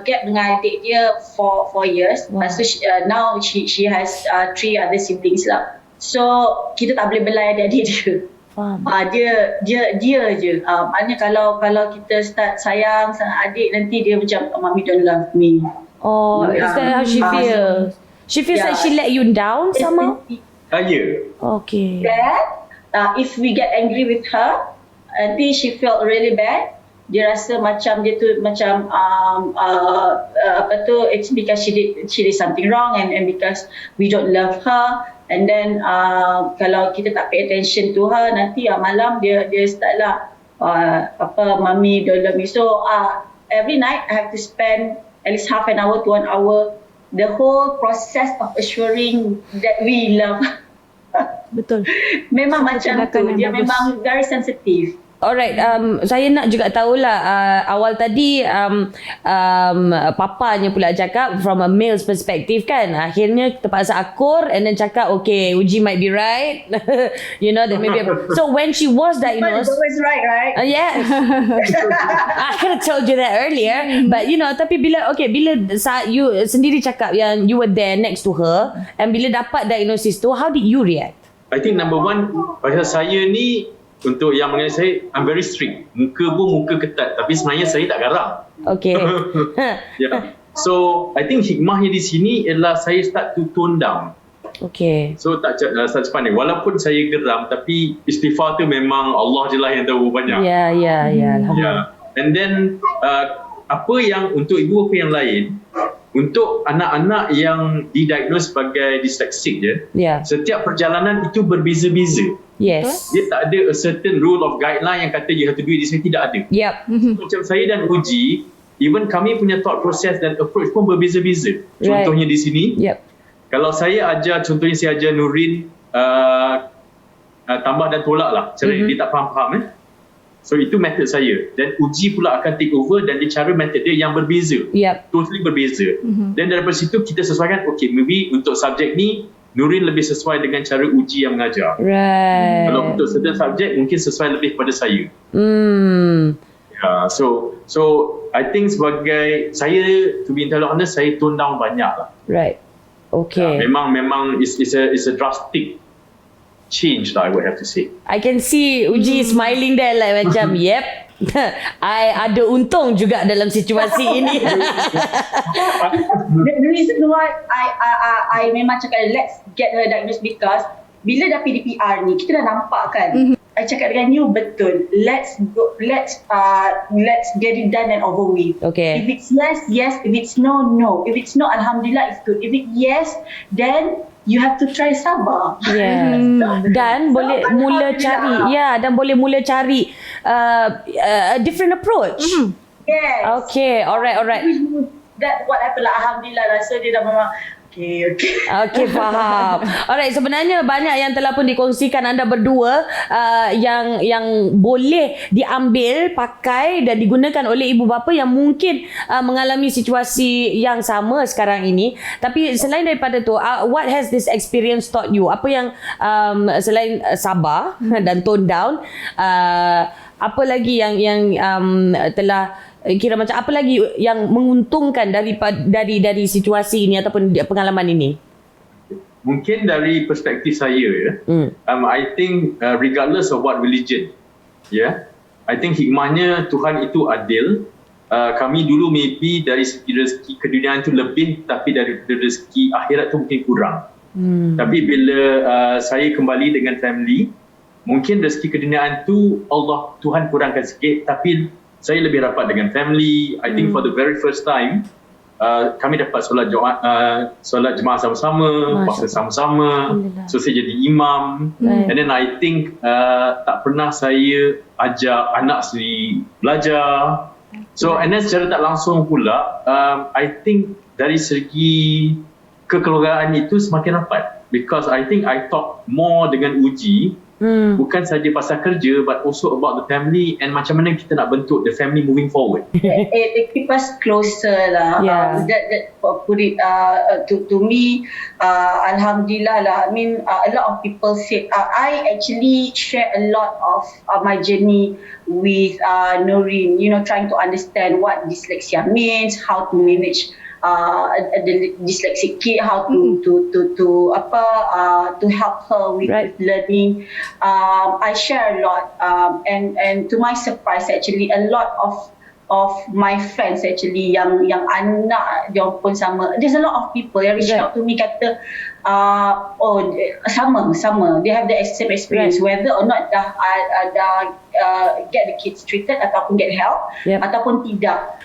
gap dengan adik dia for 4 years. Lepas tu now she has 3 other siblings lah. So kita tak boleh belai adik dia. Faham. Dia je. Maknanya kalau kita start sayang sama adik, nanti dia macam mommy don't love me. Oh, is that how she feels? She feels like she let you down somehow? Yeah. Okay. Then if we get angry with her, nanti she felt really bad. Dia rasa macam dia tu macam it's because she did something wrong and because we don't love her, and then kalau kita tak pay attention to her, nanti malam dia start lah mommy don't love me. So every night I have to spend at least half an hour to 1 hour the whole process of assuring that we love. Betul. Memang macam tu, dia bagus. memang very sensitive. Alright, saya nak juga tahulah awal tadi papanya pula cakap from a male's perspective kan. Akhirnya terpaksa akur and then cakap okay, Uji might be right. You know that maybe. So when she was But it's diagnosed, always right? yes. I could have told you that earlier, but you know, tapi bila saat you sendiri cakap yang you were there next to her and bila dapat diagnosis tu, how did you react? I think number one, pasal saya ni, untuk yang mengenai saya, I'm very strict. Muka pun muka ketat, tapi sebenarnya saya tak garang. Okay. Yeah. So I think hikmahnya di sini ialah saya start to tone down. Okay. So tak cepat ni. Walaupun saya geram, tapi istighfar tu memang Allah je lah yang tahu banyak. Ya. Alhamdulillah. Yeah. And then apa yang untuk ibu bapa yang lain, untuk anak-anak yang didiagnose sebagai dyslexic je, setiap perjalanan itu berbeza-beza. Yes. Dia tak ada a certain rule of guideline yang kata you have to do it this way, tidak ada. Yep. Macam saya dan Uji, even kami punya thought process dan approach pun berbeza-beza. Contohnya di sini, kalau saya ajar, contohnya saya ajar Nurin tambah dan tolak lah, cara dia tak faham-faham so itu method saya, dan Uji pula akan take over dan dia cara method dia yang berbeza, totally berbeza. Dan daripada situ kita sesuaikan, okay, maybe untuk subjek ni Nurin lebih sesuai dengan cara Uji yang mengajar. Right. Kalau untuk certain subjek mungkin sesuai lebih pada saya. So I think sebagai saya, to be entirely honest, saya tone down banyak lah. Right. Okay. Memang it's a drastic change lah, I would have to say. I can see Uji smiling there like macam yep. I ada untung juga dalam situasi ini. The reason why I memang cakap let's get her diagnosed, because bila dah PDPR ni kita dah nampak kan. I cakap dengan you betul. Let's get it done and over with. Okay. If it's yes. If it's no. If it's no, alhamdulillah, it's good. If it's yes, then you have to try sabar. Yeah. Dan boleh mula cari, dan boleh mula cari a different approach. Yes. Okay, alright. That what happened lah. Alhamdulillah, rasa dia dah memang Okay, faham. Alright, sebenarnya banyak yang telah pun dikongsikan anda berdua yang boleh diambil, pakai dan digunakan oleh ibu bapa yang mungkin mengalami situasi yang sama sekarang ini. Tapi selain daripada tu, what has this experience taught you? Apa yang selain sabar dan tone down, apa lagi yang telah Kira macam apa lagi yang menguntungkan dari situasi ini ataupun pengalaman ini? Mungkin dari perspektif saya ya, I think regardless of what religion, I think hikmahnya Tuhan itu adil. Kami dulu maybe dari segi rezeki keduniaan itu lebih, tapi dari rezeki akhirat tu mungkin kurang. Tapi bila saya kembali dengan family, mungkin rezeki keduniaan tu Tuhan kurangkan sikit, tapi saya lebih rapat dengan family. I think for the very first time kami dapat solat jemaah sama-sama, puasa sama-sama. So saya jadi imam. And then I think tak pernah saya ajak anak sendiri belajar. So and then secara tak langsung pula I think dari segi kekeluargaan itu semakin rapat, because I think I talk more dengan Uji, bukan saja pasal kerja but also about the family and macam mana kita nak bentuk the family moving forward. It keep us closer lah. That put it to me, alhamdulillah lah. I mean a lot of people said I actually share a lot of my journey with Noreen, trying to understand what dyslexia means, how to manage the dyslexic kid, how to help her with learning. I share a lot, and to my surprise, actually, a lot of my friends actually yang anak dia pun sama. There's a lot of people yang reach out to me kata sama they have the same experience, whether or not dah get the kids treated ataupun get help ataupun tidak.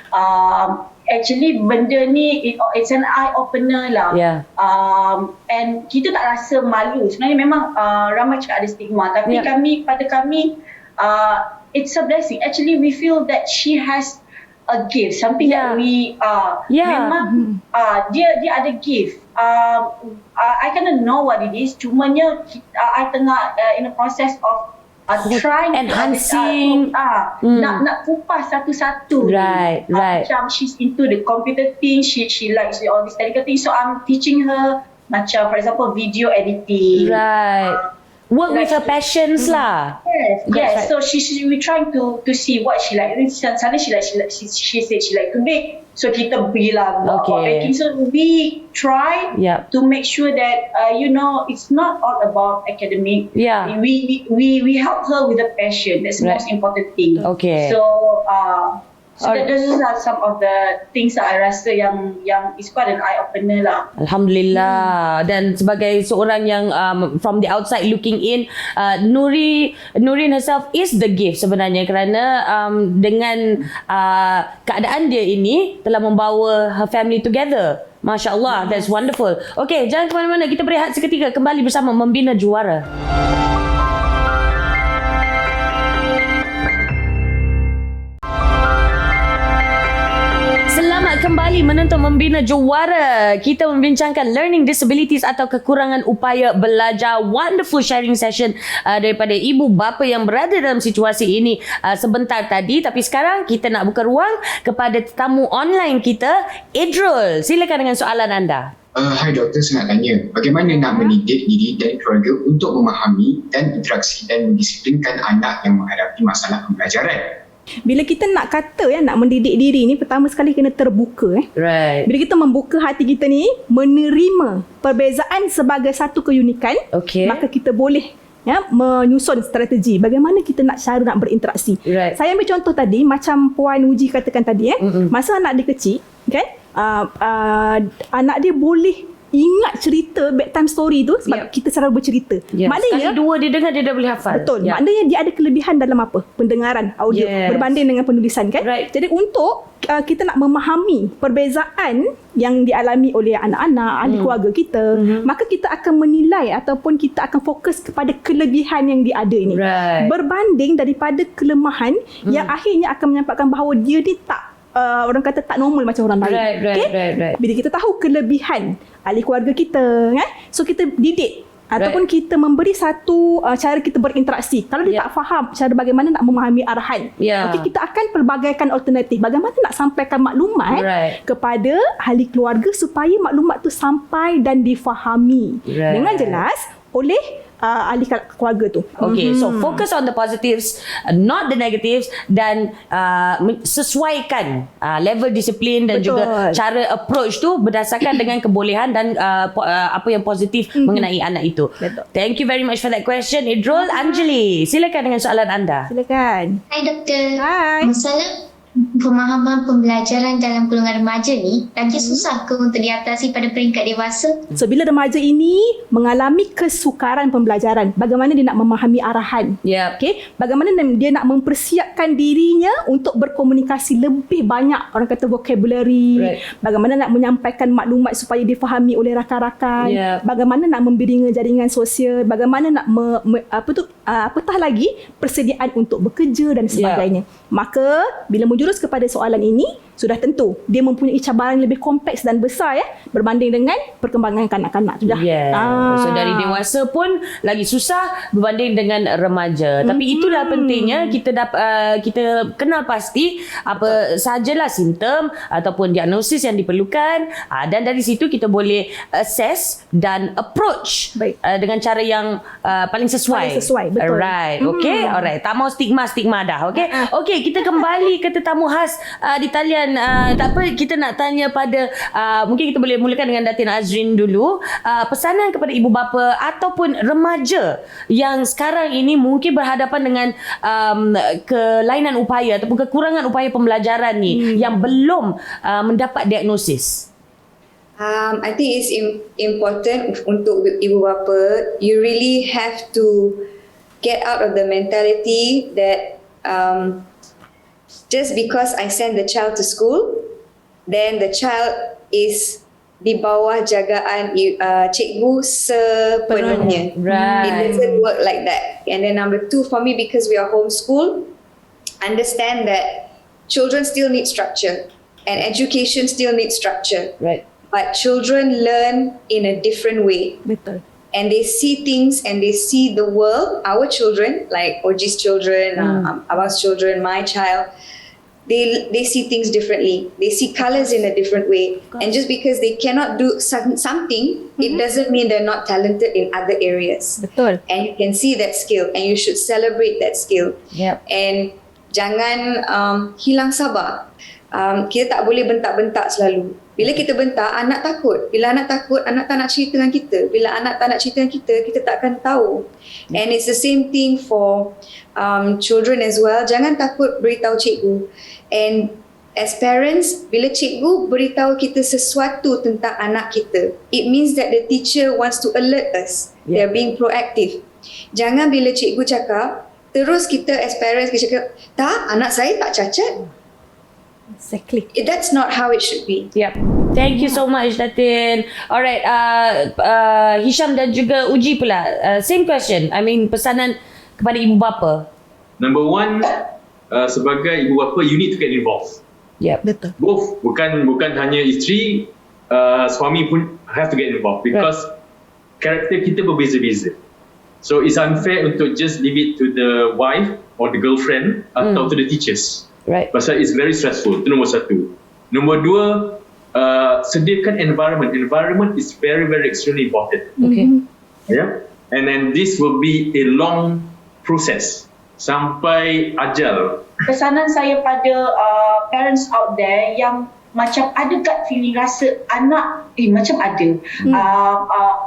Actually benda ni it's an eye opener lah. And kita tak rasa malu. Sebenarnya memang ramai cakap ada stigma, tapi pada kami it's a blessing. Actually we feel that she has a gift, something that we memang dia ada gift. I kind of know what it is, cumanya I tengah in a process of trying enhancing nak kupas satu-satu. Right. Macam she's into the computer thing, she likes all this technical thing, so I'm teaching her macam for example video editing. Work with her passions lah. Yes. So we trying to see what she like. Suddenly she said she like to bake. So kita pergilah buat baking. So we try to make sure that it's not all about academic. We help her with the passion. That's the most important thing. So those are some of the things that I rasa yang is quite an eye opener lah. Alhamdulillah. Dan sebagai seorang yang from the outside looking in, Noreen herself is the gift sebenarnya, kerana dengan keadaan dia ini telah membawa her family together. Masya Allah, that's wonderful. Okay, jangan ke mana-mana, kita berehat seketika, kembali bersama Membina Juara. Selamat kembali menonton Membina Juara. Kita membincangkan learning disabilities atau kekurangan upaya belajar. Wonderful sharing session daripada ibu bapa yang berada dalam situasi ini sebentar tadi. Tapi sekarang kita nak buka ruang kepada tetamu online kita, Idrul. Silakan dengan soalan anda. Hai doktor, saya nak tanya, bagaimana nak mendidik diri dan keluarga untuk memahami dan interaksi dan mendisiplinkan anak yang menghadapi masalah pembelajaran? Bila kita nak kata nak mendidik diri ni, pertama sekali kena terbuka. Bila kita membuka hati kita ni, menerima perbezaan sebagai satu keunikan, maka kita boleh menyusun strategi bagaimana kita nak berinteraksi. Saya ambil contoh tadi, macam Puan Uji katakan tadi, masa anak dia kecil, kan, anak dia boleh ingat cerita bedtime story tu sebab kita selalu bercerita. Sekali Maknanya dua dia dengar, dia dah boleh hafal. Betul. Maknanya dia ada kelebihan dalam apa? Pendengaran audio berbanding dengan penulisan, kan? Jadi untuk kita nak memahami perbezaan yang dialami oleh anak-anak, ahli keluarga kita, maka kita akan menilai ataupun kita akan fokus kepada kelebihan yang dia ada ini. Berbanding daripada kelemahan yang akhirnya akan menyampaikan bahawa dia ni tak orang kata tak normal macam orang lain. Bila kita tahu kelebihan ahli keluarga kita, kan? So kita didik ataupun kita memberi satu cara kita berinteraksi. Kalau dia tak faham cara bagaimana nak memahami arahan, kita akan pelbagaikan alternatif bagaimana nak sampaikan maklumat kepada ahli keluarga supaya maklumat tu sampai dan difahami dengan jelas oleh ahli keluarga tu. Okay, so focus on the positives, not the negatives, dan sesuaikan level disiplin dan juga cara approach tu berdasarkan dengan kebolehan dan apa yang positif mengenai anak itu. Betul. Thank you very much for that question, Idrul. Anjali, silakan dengan soalan anda. Silakan. Hai doktor. Hai. Masalah pemahaman pembelajaran dalam golongan remaja ni lagi susah ke untuk diatasi pada peringkat dewasa? So bila remaja ini mengalami kesukaran pembelajaran, bagaimana dia nak memahami arahan? Yep. Okay, bagaimana dia nak mempersiapkan dirinya untuk berkomunikasi lebih banyak, orang kata vocabulary, Right. bagaimana nak menyampaikan maklumat supaya difahami oleh rakan-rakan, Yep. bagaimana nak membina jaringan sosial, bagaimana nak apatah lagi persediaan untuk bekerja dan sebagainya. Maka bila menjurus kepada soalan ini, sudah tentu dia mempunyai cabaran lebih kompleks dan besar berbanding dengan perkembangan kanak-kanak. Sudah. So dari dewasa pun lagi susah berbanding dengan remaja. Tapi itulah pentingnya kita kenal pasti apa sahajalah simptom ataupun diagnosis yang diperlukan, dan dari situ kita boleh assess dan approach dengan cara yang paling sesuai. Paling sesuai, betul. Alright, okay. Alright, tak mau stigma dah, okay. Okay, kita kembali ke tetamu khas di talian. Tak apa, kita nak tanya pada mungkin kita boleh mulakan dengan Datin Azrin dulu. Pesanan kepada ibu bapa ataupun remaja yang sekarang ini mungkin berhadapan dengan kelainan upaya ataupun kekurangan upaya pembelajaran ni yang belum mendapat diagnosis. I think it's important untuk ibu bapa. You really have to get out of the mentality that just because I send the child to school, then the child is di bawah jagaan cikgu sepenuhnya. Right. It doesn't work like that. And then number two, for me, because we are homeschool, understand that children still need structure and education still needs structure. Right. But children learn in a different way. Betul. And they see things and they see the world. Our children, like Oji's children, Abang's children, my child, they see things differently. They see colors in a different way. And just because they cannot do something, it doesn't mean they're not talented in other areas. Betul. And you can see that skill and you should celebrate that skill. Yep. And jangan hilang sabar. Kita tak boleh bentak-bentak selalu. Bila kita bentak, anak takut. Bila anak takut, anak tak nak cerita dengan kita. Bila anak tak nak cerita dengan kita tak akan tahu. And it's the same thing for children as well. Jangan takut beritahu cikgu. And as parents, bila cikgu beritahu kita sesuatu tentang anak kita, it means that the teacher wants to alert us. They're being proactive. Jangan bila cikgu cakap, terus kita as parents kita cakap, tak, anak saya tak cacat. Exactly. That's not how it should be. Yep. Thank you so much, Datin. Alright, Hisham dan juga Uji pula. Same question. I mean, pesanan kepada ibu bapa. Number one, sebagai ibu bapa, you need to get involved. Yep. Betul. Both, bukan hanya isteri, suami pun have to get involved because karakter kita berbeza-beza. So it's unfair untuk just leave it to the wife or the girlfriend atau to the teachers. Right. Pasal it's very stressful. Itu nombor satu. Nombor dua, sediakan environment. Environment is very, very extremely important. Okay. Yeah. And then this will be a long process sampai ajal. Pesanan saya pada parents out there yang macam ada gut feeling rasa anak macam ada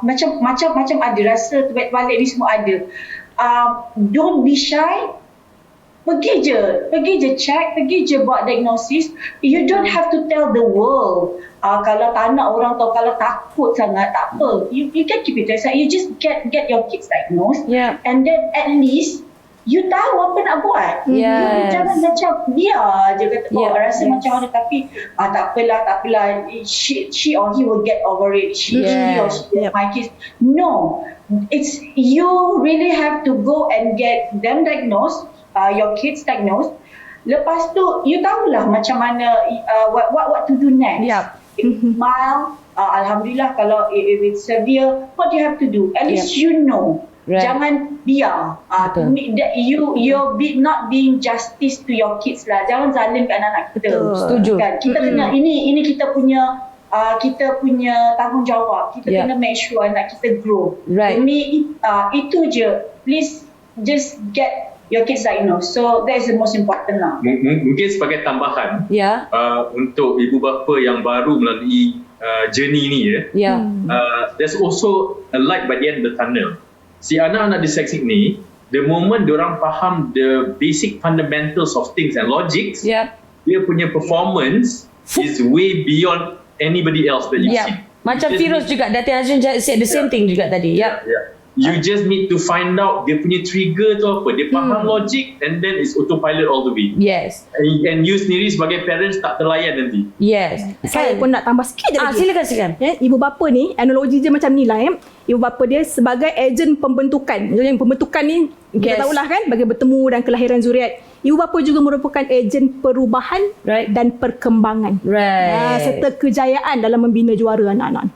macam ada rasa terbalik ni semua ada. Don't be shy. Pergi je check, pergi je buat diagnosis. You don't have to tell the world. Kalau tak nak orang tahu, kalau takut sangat, tak apa. You can keep it aside. You just get your kids diagnosed. Yeah. And then at least you tahu apa nak buat. Yes. You jangan macam biar je kata, rasa macam mana, tapi tak apalah, she or he will get over it. He or she, my kids. No, it's you really have to go and get them diagnosed, your kids diagnosed. Lepas tu, you tahulah macam mana what to do next. Yep. If it's mild, alhamdulillah. Kalau if it's severe, what do you have to do? At least you know. Right. Jangan biar. You're not being justice to your kids lah. Jangan zalim ke anak-anak kita. Betul. Setuju. Kan? Kita kena ini kita punya kita punya tanggungjawab. Kita kena make sure anak kita grow. Right. Demi itu je. Please just get your kids diagnosed. So that is the most important lah. Mungkin sebagai tambahan untuk ibu bapa yang baru melalui journey ni there's also a light by the end of the tunnel. Si anak-anak dyslexic ni, the moment diorang faham the basic fundamentals of things and logics, dia punya performance is way beyond anybody else that you see. Macam Firoz juga, Datin Azrin said the same thing juga tadi. You just need to find out dia punya trigger tu apa. Dia faham logic and then it's autopilot all the way. Yes. And you sendiri sebagai parents tak terlayan nanti. Yes. Saya pun nak tambah sikit lagi. Silakan. Ibu bapa ni, analogi dia macam ni lah. Ibu bapa dia sebagai ejen pembentukan. Maksudnya pembentukan ni, kita tahulah kan, bagi bertemu dan kelahiran zuriat. Ibu bapa juga merupakan ejen perubahan dan perkembangan. Serta kejayaan dalam membina juara anak-anak.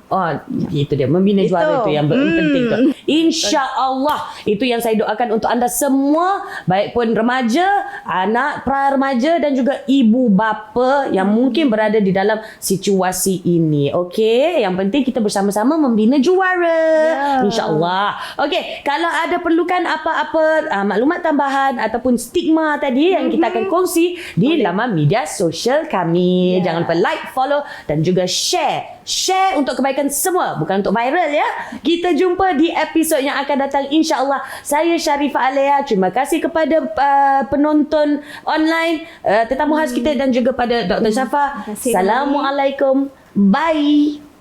Itu dia, membina juara itu yang penting tu. InsyaAllah, itu yang saya doakan untuk anda semua, baik pun remaja, anak pra-remaja dan juga ibu bapa yang mungkin berada di dalam situasi ini. Okey, yang penting kita bersama-sama membina juara. InsyaAllah. Okey, kalau ada perlukan apa-apa maklumat tambahan ataupun stigma tadi yang kita akan kongsi di laman media sosial kami. Jangan lupa like, follow dan juga share. Share untuk kebaikan semua, bukan untuk viral ya. Kita jumpa di episod yang akan datang insya-Allah. Saya Sharifah Alea. Terima kasih kepada penonton online, tetamu khas kita dan juga pada Dr. Syafa. Assalamualaikum. Bye.